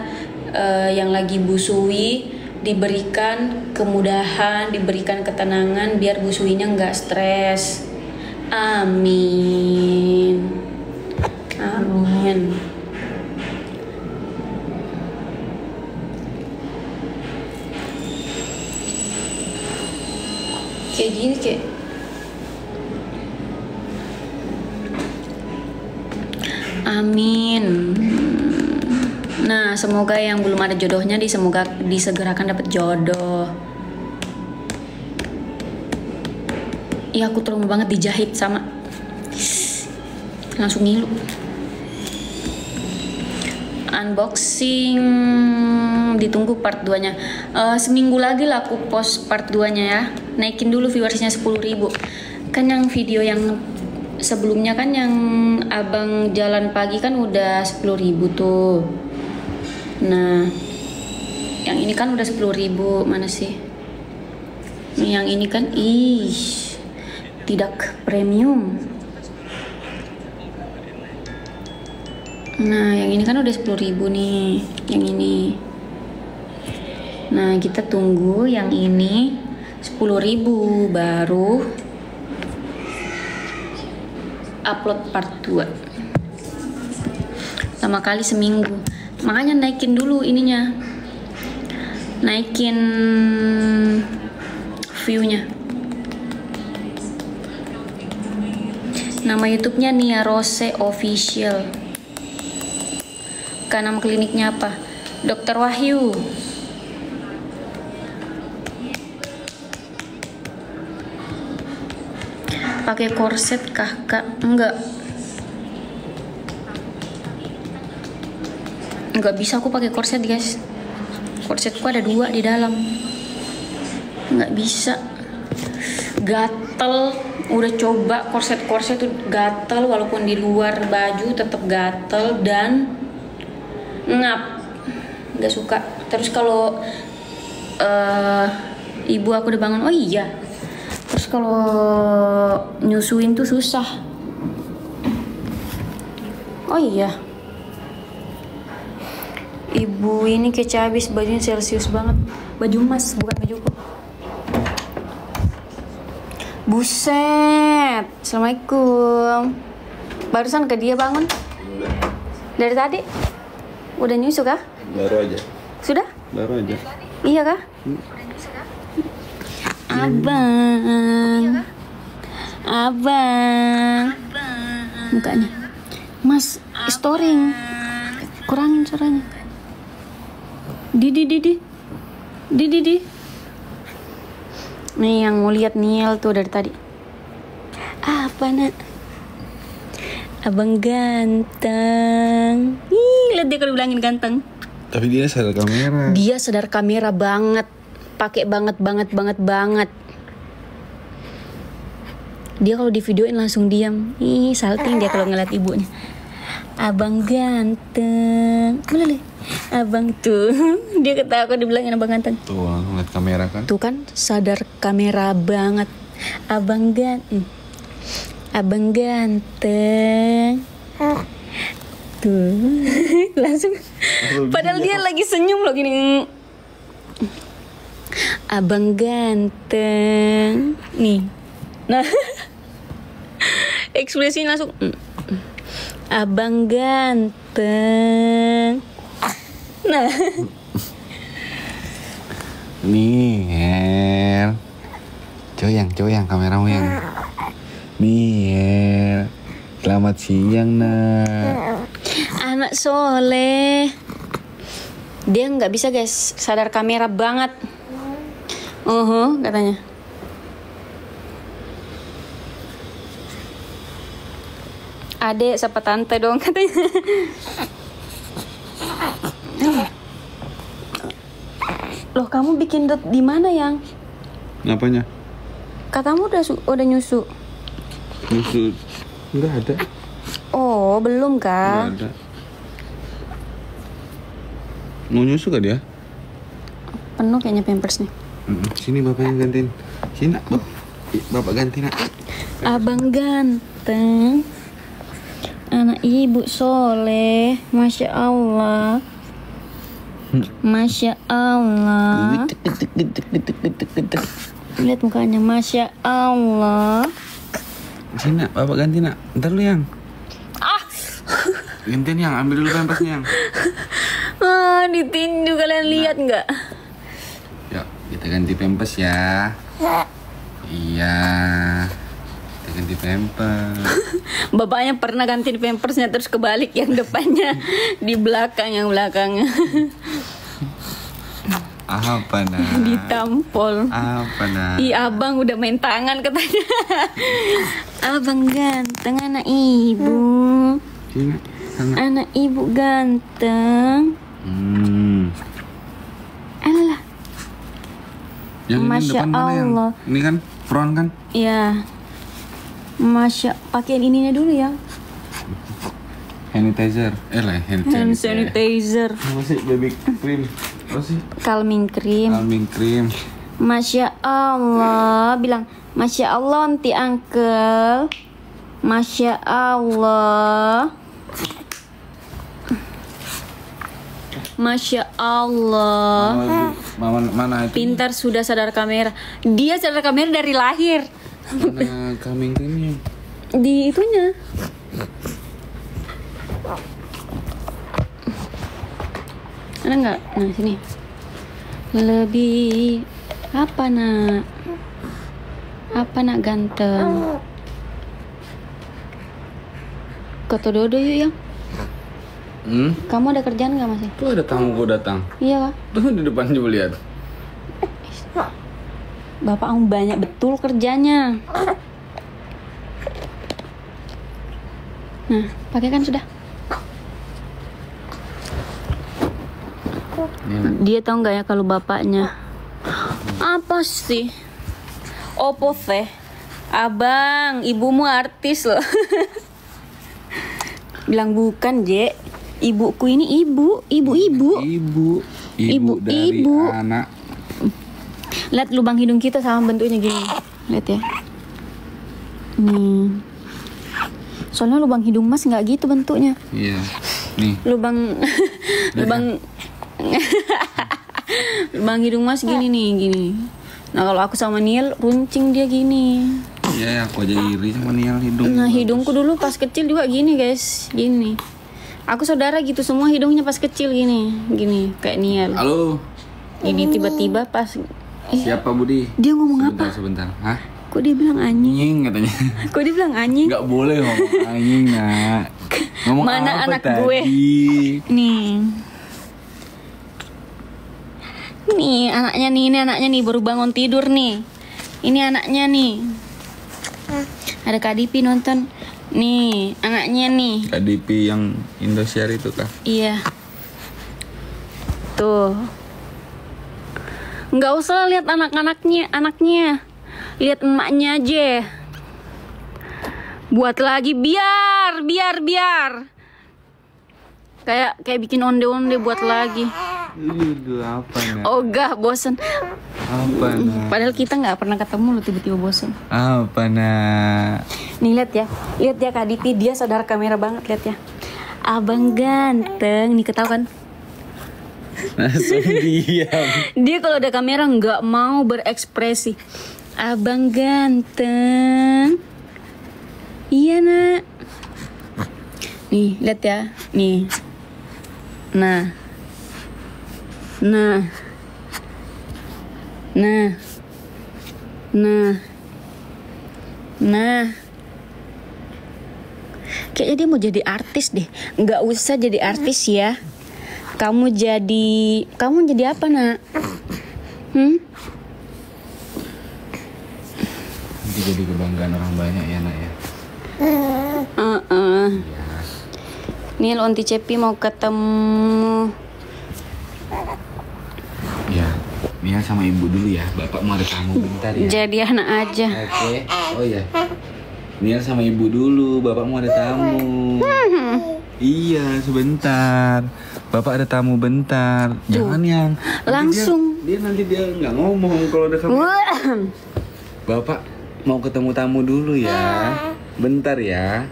yang lagi busui diberikan kemudahan, diberikan ketenangan biar busuinya nggak stres. Amin. Amin. Kayak gini kayak amin. Nah, semoga yang belum ada jodohnya semoga disegerakan dapat jodoh. Iya, aku trauma banget dijahit sama, langsung ngilu. Unboxing ditunggu part 2-nya. Seminggu lagi lah aku post part 2-nya ya. Naikin dulu viewersnya 10.000. Kan yang video yang sebelumnya kan yang abang jalan pagi kan udah 10.000 tuh. Nah, yang ini kan udah 10.000. Mana sih? Yang ini kan tidak premium. Nah, yang ini kan udah 10.000 nih, yang ini. Nah, kita tunggu yang ini 10.000 baru upload part 2. Pertama kali seminggu. Makanya naikin dulu ininya. Naikin view-nya. Nama YouTube-nya Nia Rose Official. Kan nama kliniknya apa? Dokter Wahyu. Pakai korset kah, Kak? Enggak bisa aku pakai korset, guys. Korsetku ada 2 di dalam. Nggak bisa. Gatel. Udah coba korset tuh gatel, walaupun di luar baju tetap gatel dan ngap. Nggak suka. Terus kalau ibu aku udah bangun, oh iya. Terus kalau nyusuin tuh susah. Oh iya. Ibu ini kece habis, bajunya Celsius banget. Baju emas, bukan bajuku. Buset. Assalamualaikum. Barusan ke dia bangun? Dari tadi? Udah nyusu kah? Baru aja. Sudah? Baru aja. Iya kah? Abang. Mukanya. Mas, storing. Kurangin suaranya. Didi. Nih yang mau lihat Niel tuh dari tadi. Apa nak? Abang ganteng. Ih, lihat dia kalau bilangin ganteng. Tapi dia sadar kamera. Dia sadar kamera banget. Pakai banget. Dia kalau di videoin langsung diam. Ih, salting dia kalau ngeliat ibunya. Abang ganteng. Boleh. Abang tuh. Dia ketawa kalau dibilangin abang ganteng. Tuh, ngeliat kamera kan. Tuh kan, sadar kamera banget. Abang ganteng. Tuh. Langsung. Padahal dia lagi senyum loh gini. Abang ganteng. Nih. Nah. Ekspresinya langsung. Abang ganteng. Nah. Niel. Coyang kameramu yang. Niel. Selamat siang, nak. Anak soleh. Dia nggak bisa, guys. Sadar kamera banget. Katanya. Adek siapa tante dong katanya. Loh, kamu bikin dot di mana, Yang? Apanya? Katamu udah nyusu. Nyusu. Enggak ada. Oh, belum kah? Enggak ada. Mau nyusu gak dia? Penuh kayaknya pampersnya. Sini bapaknya gantiin. Sini, bapak ganti, nak. Abang ganteng. Anak ibu soleh. Masya Allah. Lihat mukanya, Masya Allah. Sini, nak, bapak ganti, nak. Ntar lu, Yang. Gantian, Yang. Ambil dulu pampersnya, Yang. Ditinju, kalian lihat nggak? Yuk, kita ganti pampers ya. Iya. Kita ganti pampers. Bapaknya pernah ganti pampersnya terus kebalik yang depannya di belakang yang belakangnya. Apa nak? Ditampol. Apa nak? Abang udah main tangan katanya. Abang ganteng, anak ibu. Sini, Anak ibu ganteng. Alah. Yang Masya ini depan mana yang? Allah. Ini kan front kan? Iya. Pakein ininya dulu ya. Hand sanitizer. Hand sanitizer. Apa sih baby cream? Apa sih? Calming cream. Calming cream. Masya Allah. Bilang Masya Allah anti uncle. Masya Allah. Masya Allah. Mama, mana itu? Pintar, sudah sadar kamera. Dia sadar kamera dari lahir. Mana coming ini? Di itunya. Ada nggak? Nah sini. Lebih apa nak? Apa nak ganteng? Koto Dodo yuk yang. Kamu ada kerjaan nggak masih? Tuh ada tamu gua datang. Iya kak. Tuh di depan coba lihat. Bapak kamu banyak betul kerjanya. Nah, pakai kan sudah. Dia tahu nggak ya kalau bapaknya apa sih? Opo teh? Abang, ibumu artis loh. Bilang bukan, Je. Ibuku ini ibu. Ibu dari anak. Lihat lubang hidung kita sama bentuknya gini. Lihat ya. Nih. Soalnya lubang hidung Mas nggak gitu bentuknya. Iya. Nih. Lubang lubang hidung Mas gini nih, gini. Nah, kalau aku sama Niel runcing dia gini. Iya, aku aja iri sama Niel hidung. Nah, hidungku dulu pas kecil juga gini, guys. Gini. Aku saudara gitu semua hidungnya pas kecil gini. Gini, kayak Niel. Halo. Ini tiba-tiba pas Siapa Budi? Dia ngomong apa? Sebentar. Hah? Kok dia bilang anjing? Anjing katanya. Kok dia bilang anjing? Nggak boleh ngomong anjing, Nak. Ngomong Mana apa anak tadi? gue? Nih anaknya nih, ini anaknya nih baru bangun tidur nih. Ini anaknya nih. Ada Kak Dipi nonton. Nih, anaknya nih. Kak Dipi yang Indosiar itu kah? Iya. Tuh. Nggak usah lihat anaknya. Lihat emaknya aja. Buat lagi biar. Kayak bikin onde-onde buat lagi. Itu apa, Nak? Ogah, bosen. Apa, Nak? Padahal kita nggak pernah ketemu lo tiba-tiba bosen. Apa, Nak? Nih lihat ya Kak Dipi, dia sadar kamera banget, lihat ya. Abang ganteng, nih ketahuan. Langsung diam. Dia kalau ada kamera nggak mau berekspresi. Abang ganteng. Iya nak. Nih lihat ya, nih. Nah. Kayaknya dia mau jadi artis deh. Nggak usah jadi artis ya. Kamu jadi apa nak? Nanti jadi kebanggaan orang banyak ya, Nak ya. Nih Onti Cepi mau ketemu. Ya, Nia sama ibu dulu ya. Bapak mau ada tamu bentar ya. Jadi anak aja. Oke. Oh ya. Nia sama ibu dulu. Bapak mau ada tamu. Iya, sebentar. Bapak ada tamu bentar. Jangan yang langsung. Nanti dia nggak ngomong kalau ada kamu. Bapak mau ketemu tamu dulu ya. Bentar ya.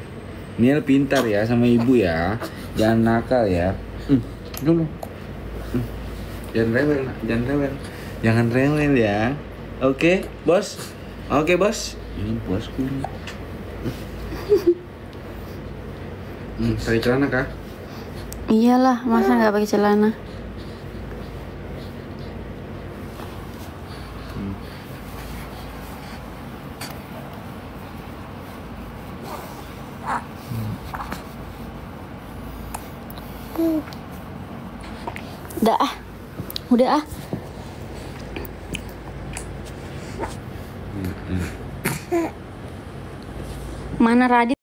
Niel pintar ya sama ibu ya. Jangan nakal ya. Dulu. Jangan rewel. Jangan rewel ya. Oke, bos. Oke, bos. Ini bosku. Pakai celana kah? Iyalah, masa nggak pakai celana? Udah ah. Mana Radit?